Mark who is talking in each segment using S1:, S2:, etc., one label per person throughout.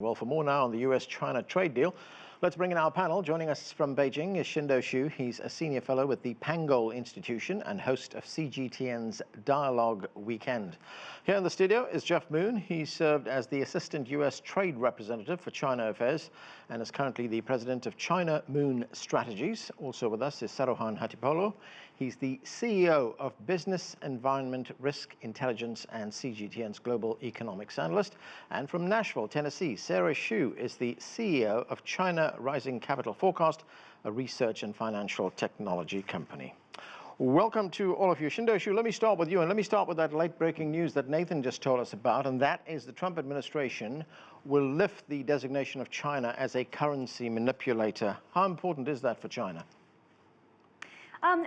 S1: Well, for more now on the US-China trade deal, let's bring in our panel. Joining us from Beijing is Qinduo Xu. He's a senior fellow with the Pangoal Institution and host of CGTN's Dialogue Weekend. Here in the studio is Jeff Moon. He served as the Assistant US Trade Representative for China Affairs and is currently the President of China Moon Strategies. Also with us is Saruhan Hatipoglu. He's the CEO of Business Environment Risk Intelligence and CGTN's Global Economics Analyst. And from Nashville, Tennessee, Sara Hsu is the CEO of China Rising Capital Forecast, a research and financial technology company. Welcome to all of you. Qinduo Xu, let me start with you, and let me start with that late-breaking news that Nathan just told us about, and that is the Trump administration will lift the designation of China as a currency manipulator. How important is that for China?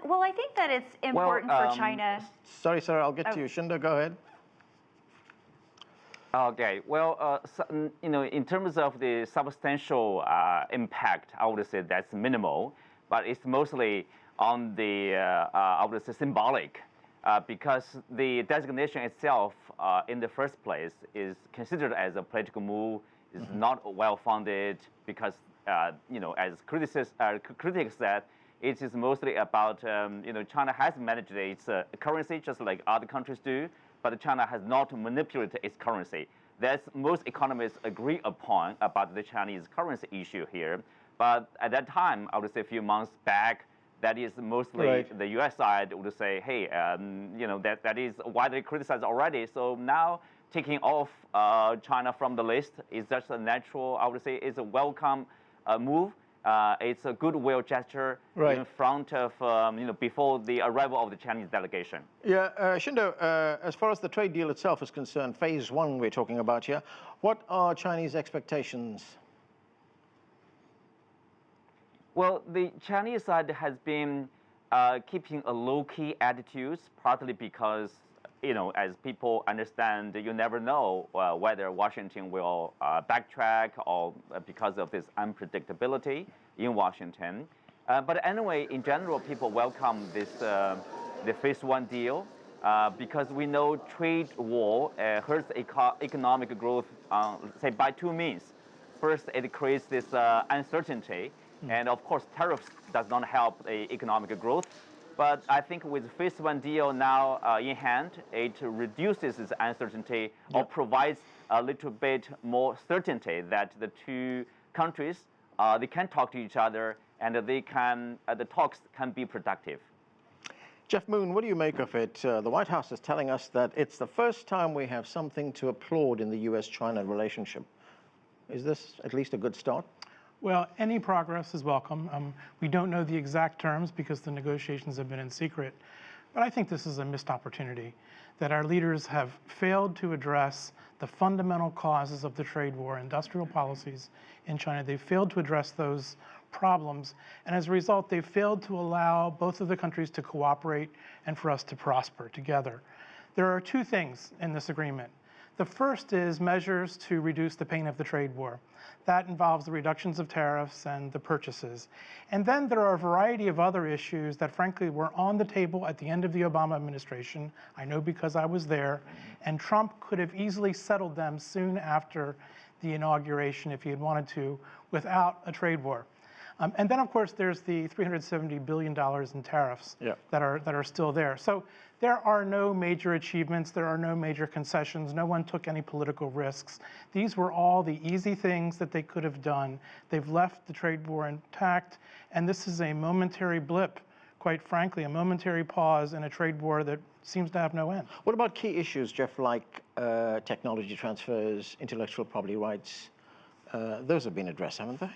S2: Well, I think that it's important for China.
S1: Sorry, Sarah, I'll get to you. Qinduo, go ahead.
S3: Okay. Well, in terms of the substantial impact, I would say that's minimal, but it's mostly on the, I would say, symbolic, because the designation itself, in the first place, is considered as a political move, is not well-funded, because, as critics said, it is mostly about, China has managed its currency just like other countries do, but China has not manipulated its currency. That's most economists agree upon about the Chinese currency issue here. But at that time, I would say a few months back, that is mostly the U.S. side would say, hey, that is widely criticized already. So now taking off China from the list is just a natural, I would say, is a welcome move. It's a goodwill gesture in front of, before the arrival of the Chinese delegation.
S1: Yeah, Qinduo, as far as the trade deal itself is concerned, phase one we're talking about here, what are Chinese expectations?
S3: Well, the Chinese side has been keeping a low-key attitude, partly because, as people understand, you never know whether Washington will backtrack or because of this unpredictability in Washington. But anyway, in general, people welcome this the phase one deal because we know trade war hurts economic growth, say, by two means. First, it creates this uncertainty, and of course, tariffs does not help the economic growth. But I think with phase one deal now in hand, it reduces this uncertainty or provides a little bit more certainty that the two countries, they can talk to each other and they can, the talks can be productive.
S1: Jeff Moon, what do you make of it? The White House is telling us that it's the first time we have something to applaud in the US-China relationship. Is this at least a good start?
S4: Well, any progress is welcome. We don't know the exact terms because the negotiations have been in secret. But I think this is a missed opportunity, that our leaders have failed to address the fundamental causes of the trade war, industrial policies in China. They've failed to address those problems. And as a result, they've failed to allow both of the countries to cooperate and for us to prosper together. There are two things in this agreement. The first is measures to reduce the pain of the trade war. That involves the reductions of tariffs and the purchases. And then there are a variety of other issues that, frankly, were on the table at the end of the Obama administration. I know because I was there. And Trump could have easily settled them soon after the inauguration if he had wanted to, without a trade war. And then, of course, there's the $370 billion in tariffs that are still there. So there are no major achievements. There are no major concessions. No one took any political risks. These were all the easy things that they could have done. They've left the trade war intact. And this is a momentary blip, quite frankly, a momentary pause in a trade war that seems to have no end.
S1: What about key issues, Jeff, like technology transfers, intellectual property rights? Those have been addressed, haven't they?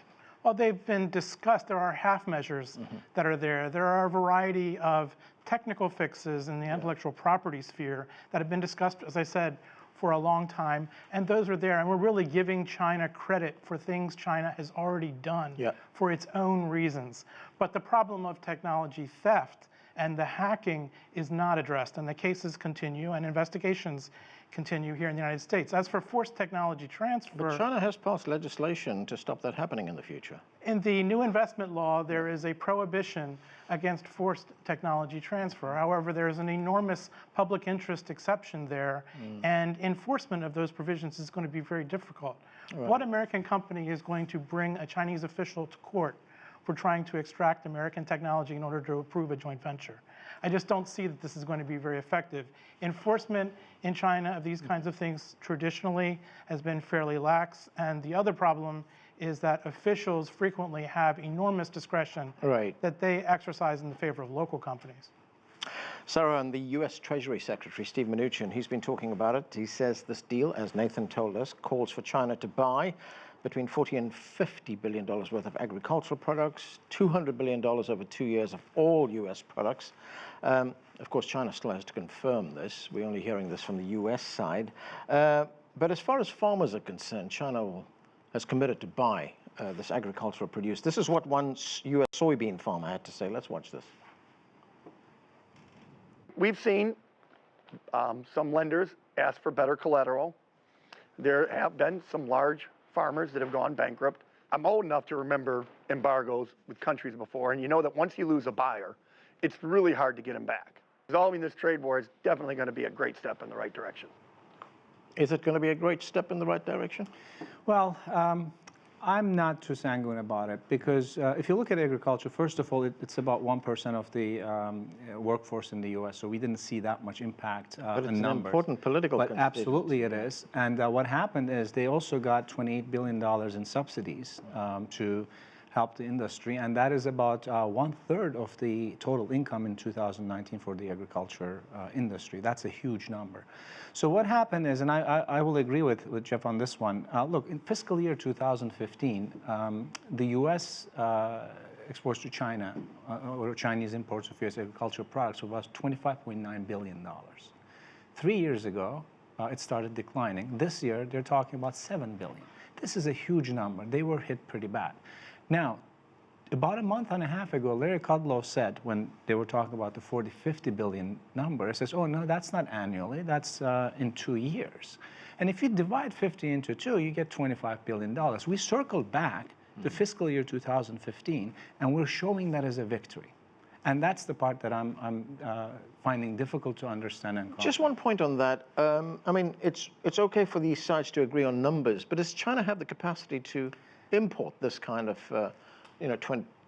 S4: Well, they've been discussed. There are half measures that are there. There are a variety of technical fixes in the intellectual property sphere that have been discussed, as I said, for a long time. And those are there. And we're really giving China credit for things China has already done for its own reasons. But the problem of technology theft and the hacking is not addressed, and the cases continue and investigations continue here in the United States. As for forced technology transfer...
S1: But China has passed legislation to stop that happening in the future.
S4: In the new investment law, there is a prohibition against forced technology transfer. However, there is an enormous public interest exception there, and enforcement of those provisions is going to be very difficult. Right. What American company is going to bring a Chinese official to court for trying to extract American technology in order to approve a joint venture? I just don't see that this is going to be very effective. Enforcement in China of these kinds of things traditionally has been fairly lax, and the other problem is that officials frequently have enormous discretion that they exercise in the favor of local companies.
S1: Sarah, and the U.S. Treasury Secretary, Steve Mnuchin, he's been talking about it. He says this deal, as Nathan told us, calls for China to buy between $40 and $50 billion worth of agricultural products, $200 billion over 2 years of all U.S. products. Of course, China still has to confirm this. We're only hearing this from the U.S. side. But as far as farmers are concerned, China has committed to buy this agricultural produce. This is what one U.S. soybean farmer had to say. Let's watch this.
S5: We've seen some lenders ask for better collateral. There have been some large farmers that have gone bankrupt. I'm old enough to remember embargoes with countries before, and you know that once you lose a buyer, it's really hard to get them back. Resolving this trade war is definitely going to be a great step in the right direction.
S1: Is it going to be a great step in the right direction?
S6: Well, I'm not too sanguine about it because if you look at agriculture, first of all, it's about 1% of the workforce in the U.S., so we didn't see that much impact
S1: but it's
S6: in numbers.
S1: An important political
S6: But absolutely it is. And what happened is they also got $28 billion in subsidies to help the industry, and that is about 1/3 of the total income in 2019 for the agriculture industry. That's a huge number. So what happened is, and I will agree with Jeff on this one, look, in fiscal year 2015, the U.S. exports to China, or Chinese imports of U.S. agricultural products was $25.9 billion. 3 years ago, it started declining. This year, they're talking about $7 billion. This is a huge number. They were hit pretty bad. Now, about a month and a half ago, Larry Kudlow said, when they were talking about the 40-50 billion number, he says, oh, no, that's not annually, that's in 2 years. And if you divide 50 into 2, you get $25 billion. We circled back to fiscal year 2015, and we're showing that as a victory. And that's the part that I'm finding difficult to understand and comprehend.
S1: Just one point on that. I mean, it's okay for these sides to agree on numbers, but does China have the capacity to import this kind of,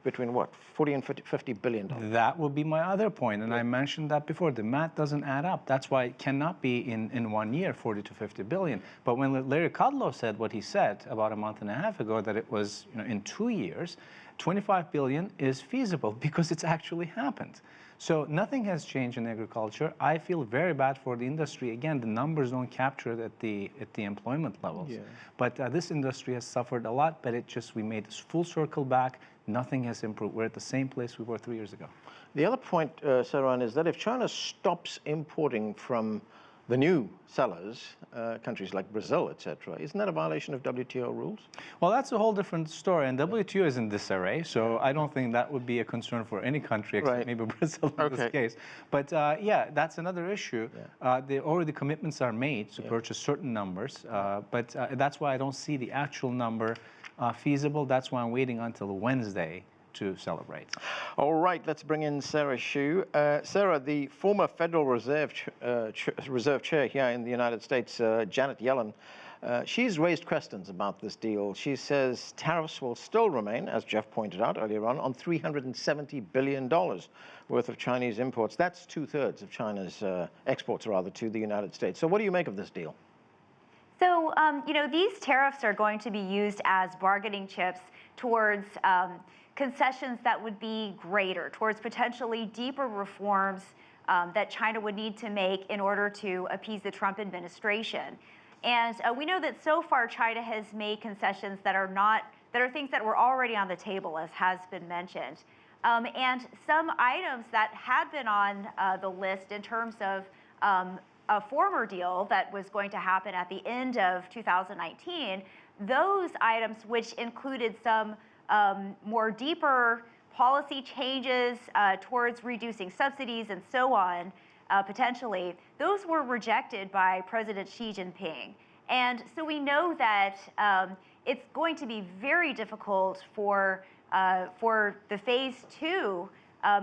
S1: between what, 40 and 50 billion dollars?
S6: That would be my other point, and I mentioned that before. The math doesn't add up. That's why it cannot be in 1 year 40 to 50 billion. But when Larry Kudlow said what he said about a month and a half ago, that it was in 2 years, 25 billion is feasible because it's actually happened. So nothing has changed in agriculture. I feel very bad for the industry. Again, the numbers don't capture it at the employment levels. Yeah. But this industry has suffered a lot, but we made this full circle back. Nothing has improved. We're at the same place we were 3 years ago.
S1: The other point, Saruhan, is that if China stops importing from the new sellers, countries like Brazil, etc., isn't that a violation of WTO rules?
S6: Well, that's a whole different story, and WTO is in disarray, so I don't think that would be a concern for any country except maybe Brazil in this case. But yeah, that's another issue. Yeah. Already commitments are made to purchase certain numbers, but that's why I don't see the actual number feasible. That's why I'm waiting until Wednesday to celebrate.
S1: All right, let's bring in Sara Hsu. Sara, the former Federal Reserve Chair here in the United States, Janet Yellen, she's raised questions about this deal. She says tariffs will still remain, as Jeff pointed out earlier on $370 billion worth of Chinese imports. That's 2/3 of China's exports, rather, to the United States. So what do you make of this deal?
S2: So, these tariffs are going to be used as bargaining chips towards concessions that would be greater, towards potentially deeper reforms that China would need to make in order to appease the Trump administration. And we know that so far China has made concessions that are things that were already on the table, as has been mentioned. And some items that had been on the list in terms of a former deal that was going to happen at the end of 2019, those items, which included some more deeper policy changes towards reducing subsidies and so on, potentially, those were rejected by President Xi Jinping. And so we know that it's going to be very difficult for the phase two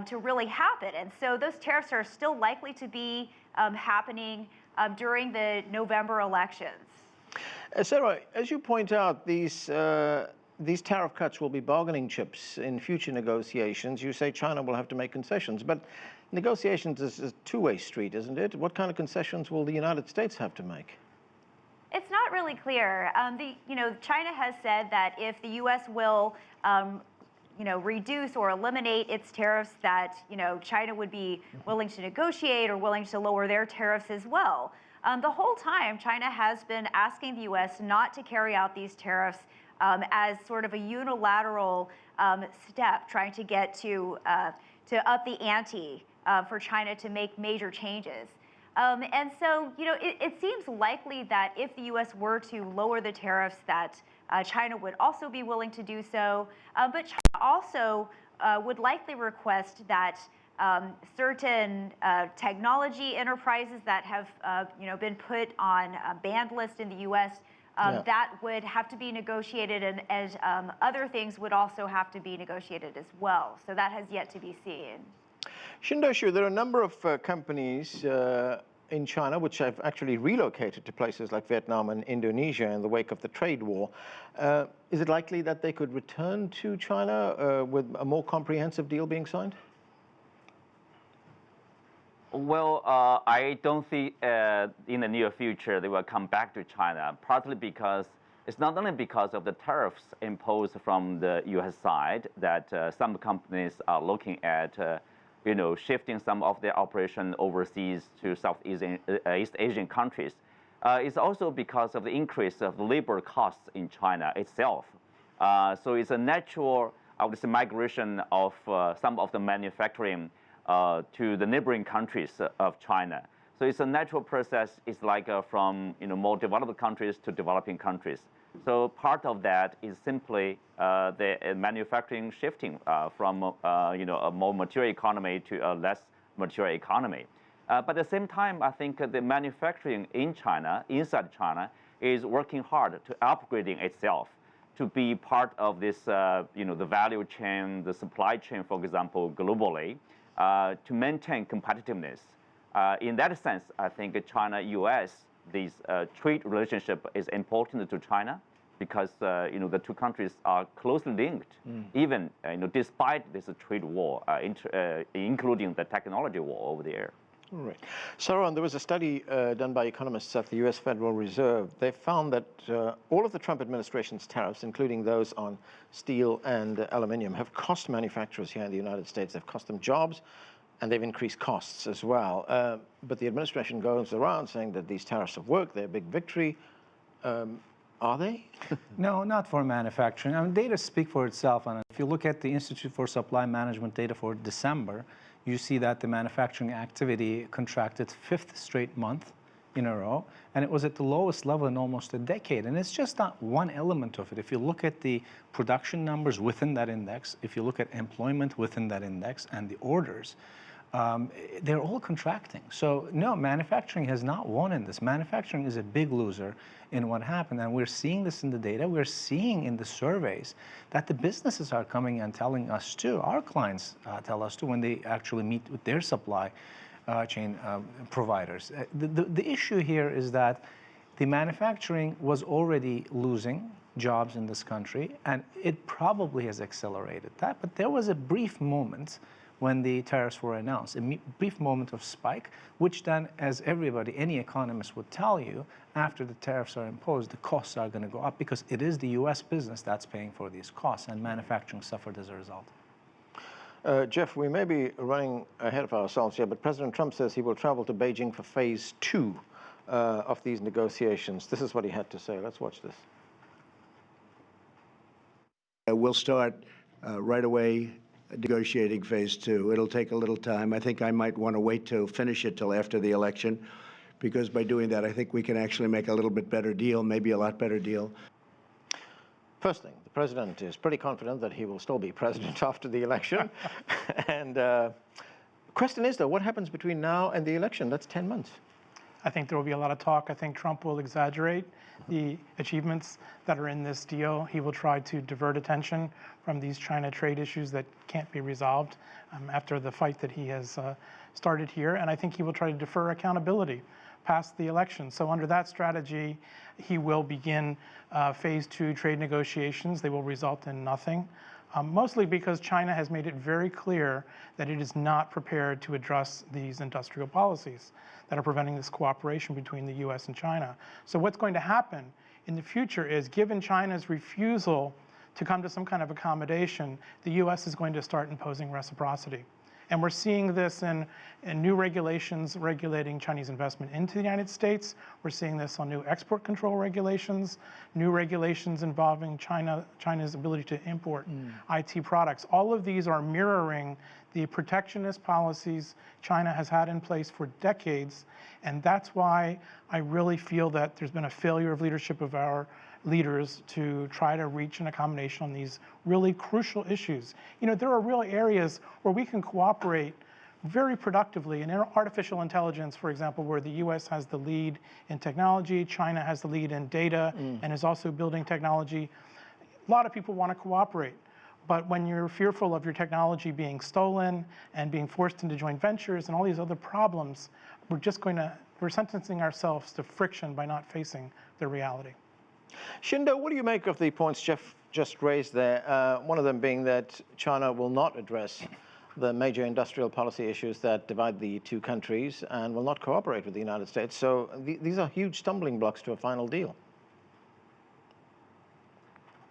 S2: to really happen. And so those tariffs are still likely to be happening during the November elections.
S1: Sarah, as you point out, these tariff cuts will be bargaining chips in future negotiations. You say China will have to make concessions, but negotiations is a two-way street, isn't it? What kind of concessions will the United States have to make?
S2: It's not really clear. China has said that if the U.S. will, reduce or eliminate its tariffs, that China would be willing to negotiate or willing to lower their tariffs as well. The whole time, China has been asking the U.S. not to carry out these tariffs as sort of a unilateral step, trying to get to up the ante for China to make major changes. And so, it seems likely that if the U.S. were to lower the tariffs, that China would also be willing to do so. But China also would likely request that certain technology enterprises that have, been put on a banned list in the U.S. That would have to be negotiated, and as other things would also have to be negotiated as well. So that has yet to be seen.
S1: Qinduo Xu, there are a number of companies in China which have actually relocated to places like Vietnam and Indonesia in the wake of the trade war. Is it likely that they could return to China with a more comprehensive deal being signed?
S3: Well, I don't think in the near future they will come back to China, partly because it's not only because of the tariffs imposed from the U.S. side that some companies are looking at shifting some of their operation overseas to Southeast Asian countries. It's also because of the increase of labor costs in China itself. So it's a natural, I would say, migration of some of the manufacturing to the neighboring countries of China. So it's a natural process. It's like from more developed countries to developing countries. So part of that is simply the manufacturing shifting from a more mature economy to a less mature economy. But at the same time, I think the manufacturing in China, inside China, is working hard to upgrading itself to be part of this, the value chain, the supply chain, for example, globally, to maintain competitiveness. In that sense, I think China-U.S., this trade relationship is important to China because the two countries are closely linked, even despite this trade war, including the technology war over there.
S1: All right. Saruhan, there was a study done by economists at the U.S. Federal Reserve. They found that all of the Trump administration's tariffs, including those on steel and aluminium, have cost manufacturers here in the United States. They've cost them jobs, and they've increased costs as well. But the administration goes around saying that these tariffs have worked. They're a big victory. Are they?
S6: No, not for manufacturing. I mean, data speak for itself. And if you look at the Institute for Supply Management data for December, you see that the manufacturing activity contracted 5th straight month in a row, and it was at the lowest level in almost a decade. And it's just not one element of it. If you look at the production numbers within that index, if you look at employment within that index and the orders, they're all contracting. So no, manufacturing has not won in this. Manufacturing is a big loser in what happened, and we're seeing this in the data. We're seeing in the surveys that the businesses are coming and telling us too. Our clients tell us too when they actually meet with their supply chain providers. The issue here is that the manufacturing was already losing jobs in this country, and it probably has accelerated that. But there was a brief moment when the tariffs were announced, a brief moment of spike, which then, as everybody, any economist would tell you, after the tariffs are imposed, the costs are going to go up because it is the U.S. business that's paying for these costs, and manufacturing suffered as a result.
S1: Jeff, we may be running ahead of ourselves here, but President Trump says he will travel to Beijing for phase 2 of these negotiations. This is what he had to say. Let's watch this.
S7: We'll start right away negotiating phase 2. It'll take a little time. I think I might want to wait to finish it till after the election, because by doing that, I think we can actually make a little bit better deal, maybe a lot better deal.
S1: First thing, the president is pretty confident that he will still be president after the election. And question is, though, what happens between now and the election? That's 10 months.
S4: I think there will be a lot of talk. I think Trump will exaggerate the achievements that are in this deal. He will try to divert attention from these China trade issues that can't be resolved after the fight that he has started here. And I think he will try to defer accountability past the election. So under that strategy, he will begin phase 2 trade negotiations. They will result in nothing. Mostly because China has made it very clear that it is not prepared to address these industrial policies that are preventing this cooperation between the U.S. and China. So what's going to happen in the future is, given China's refusal to come to some kind of accommodation, the U.S. is going to start imposing reciprocity. And we're seeing this in new regulations regulating Chinese investment into the United States. We're seeing this on new export control regulations, new regulations involving China's ability to import IT products. All of these are mirroring the protectionist policies China has had in place for decades. And that's why I really feel that there's been a failure of leadership of our leaders to try to reach an accommodation on these really crucial issues. You know, there are real areas where we can cooperate very productively. In artificial intelligence, for example, where the U.S. has the lead in technology, China has the lead in data and is also building technology. A lot of people want to cooperate. But when you're fearful of your technology being stolen and being forced into joint ventures and all these other problems, we're sentencing ourselves to friction by not facing the reality.
S1: Qinduo, what do you make of the points Jeff just raised there? One of them being that China will not address the major industrial policy issues that divide the two countries and will not cooperate with the United States. So these are huge stumbling blocks to a final deal.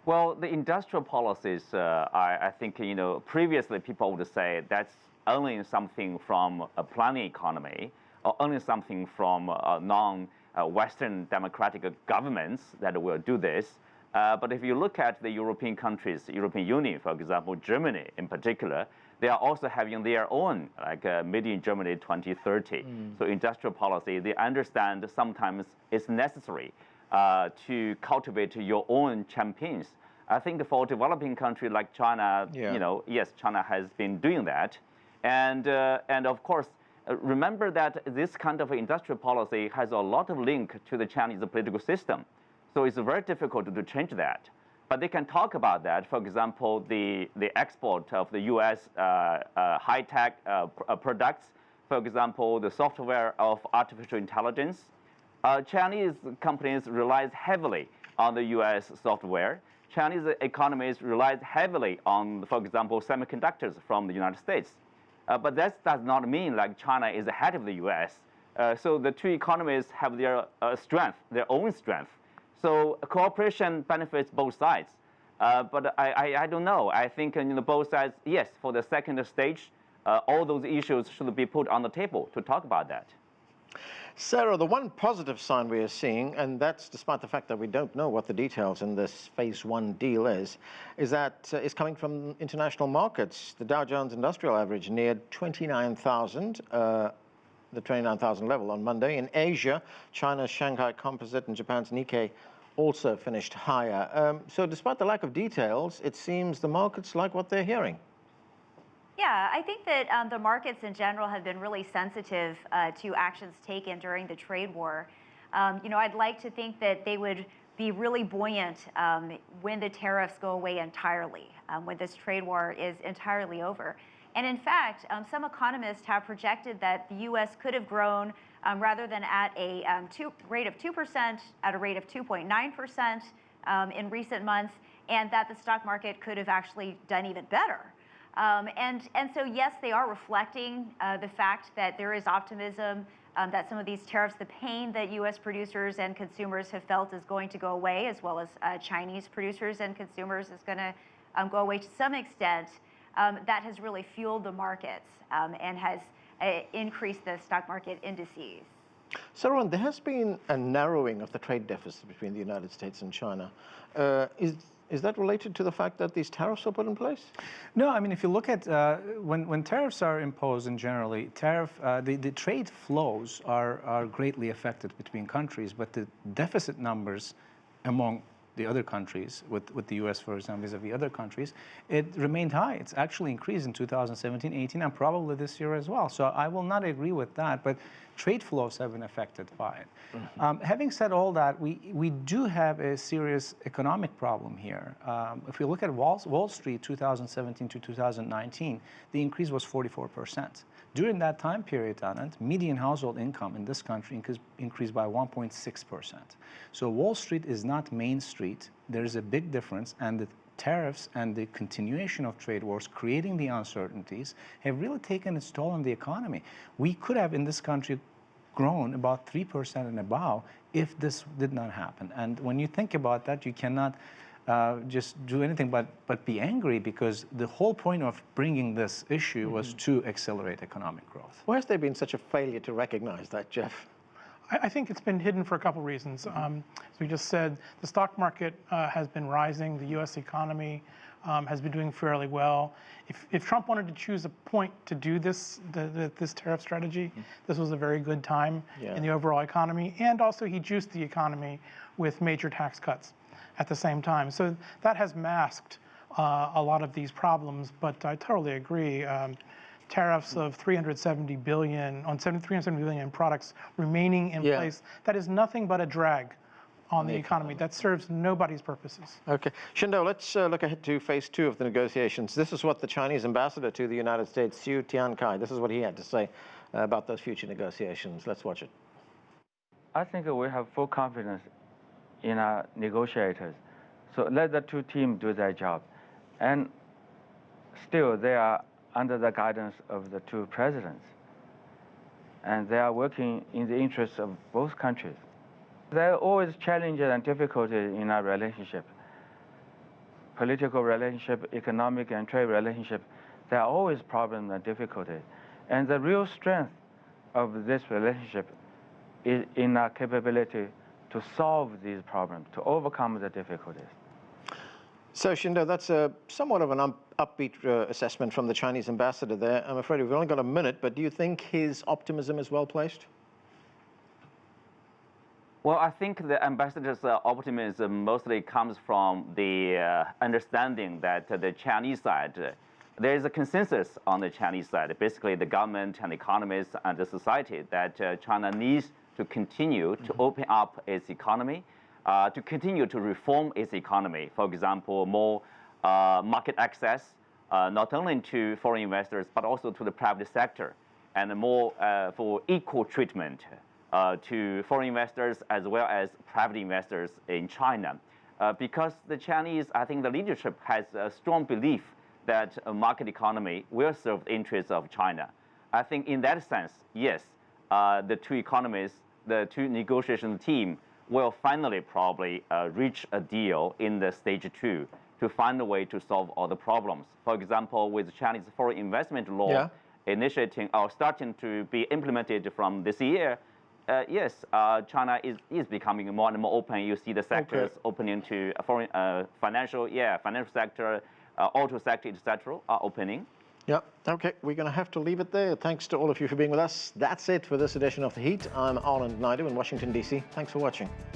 S3: Well, the industrial policies, I think, you know, previously people would say that's only something from a planning economy or only something from non-Western democratic governments that will do this. But if you look at the European countries, European Union, for example, Germany in particular, they are also having their own, like Made in Germany 2030. So industrial policy, they understand sometimes it's necessary to cultivate your own champions. I think for a developing country like China, you know, yes, China has been doing that. And of course, remember that this kind of industrial policy has a lot of link to the Chinese political system. So it's very difficult to change that. But they can talk about that. For example, the export of the U.S. high-tech products, for example, the software of artificial intelligence. Chinese companies rely heavily on the U.S. software. Chinese economies rely heavily on, for example, semiconductors from the United States. But that does not mean like China is ahead of the U.S. So the two economies have their strength, their own strength. So cooperation benefits both sides. But I don't know. I think both sides, yes, for the second stage, all those issues should be put on the table to talk about that.
S1: Sarah, the one positive sign we are seeing, and that's despite the fact that we don't know what the details in this phase 1 deal is that it's coming from international markets. The Dow Jones Industrial Average neared 29,000, the 29,000 level on Monday. In Asia, China's Shanghai Composite and Japan's Nikkei also finished higher. So despite the lack of details, it seems the markets like what they're hearing.
S2: Yeah, I think that the markets in general have been really sensitive to actions taken during the trade war. I'd like to think that they would be really buoyant when the tariffs go away entirely, when this trade war is entirely over. And in fact, some economists have projected that the U.S. could have grown rather than at a rate of 2%, at a rate of 2.9% in recent months, and that the stock market could have actually done even better. And so, yes, they are reflecting the fact that there is optimism that some of these tariffs, the pain that U.S. producers and consumers have felt is going to go away, as well as Chinese producers and consumers is going to go away to some extent. That has really fueled the markets and has increased the stock market indices.
S1: Saruhan, there has been a narrowing of the trade deficit between the United States and China. Is that related to the fact that these tariffs are put in place?
S6: No, I mean, if you look at when tariffs are imposed in generally, the trade flows are greatly affected between countries, but the deficit numbers among the other countries, with the U.S., for example, vis-a-vis other countries, it remained high. It's actually increased in 2017, 18, and probably this year as well. So I will not agree with that, but trade flows have been affected by it. Having said all that, we do have a serious economic problem here. If we look at Wall Street 2017 to 2019, the increase was 44%. During that time period, Anand, median household income in this country increased by 1.6%. So Wall Street is not Main Street. There's a big difference, and the tariffs and the continuation of trade wars, creating the uncertainties, have really taken its toll on the economy. We could have, in this country, grown about 3% and above if this did not happen. And when you think about that, you cannot just do anything but be angry, because the whole point of bringing this issue was to accelerate economic growth.
S1: Why has there been such a failure to recognize that, Jeff?
S4: I think it's been hidden for a couple reasons. As we just said, the stock market has been rising. The U.S. economy has been doing fairly well. If Trump wanted to choose a point to do this tariff strategy, this was a very good time in the overall economy. And also he juiced the economy with major tax cuts at the same time. So that has masked a lot of these problems, but I totally agree. Tariffs of 370 billion on 370 billion products remaining in place, that is nothing but a drag on the economy. That serves nobody's purposes.
S1: Okay. Qinduo, let's look ahead to phase 2 of the negotiations. This is what the Chinese ambassador to the United States, Xu Tiankai, this is what he had to say about those future negotiations. Let's watch it.
S8: I think we have full confidence in our negotiators. So let the two teams do their job. And still, they are under the guidance of the two presidents. And they are working in the interests of both countries. There are always challenges and difficulties in our relationship. Political relationship, economic and trade relationship, there are always problems and difficulties. And the real strength of this relationship is in our capability to solve these problems, to overcome the difficulties.
S1: So, Qinduo, that's somewhat of an upbeat assessment from the Chinese ambassador there. I'm afraid we've only got a minute, but do you think his optimism is well placed?
S3: Well, I think the ambassador's optimism mostly comes from the understanding that the Chinese side, there is a consensus on the Chinese side, basically the government and economists and the society, that China needs to continue to open up its economy, to continue to reform its economy. For example, more market access, not only to foreign investors, but also to the private sector, and more for equal treatment to foreign investors as well as private investors in China. Because the Chinese, I think the leadership has a strong belief that a market economy will serve the interests of China. I think in that sense, yes, the two economies, the two negotiation team will finally probably reach a deal in the stage 2 to find a way to solve all the problems. For example, with Chinese foreign investment law initiating or starting to be implemented from this year, yes, China is becoming more and more open. You see the sectors opening to foreign financial sector, auto sector, etc. are opening.
S1: Yep. Okay, we're going to have to leave it there. Thanks to all of you for being with us. That's it for this edition of The Heat. I'm Anand Naidu in Washington, D.C. Thanks for watching.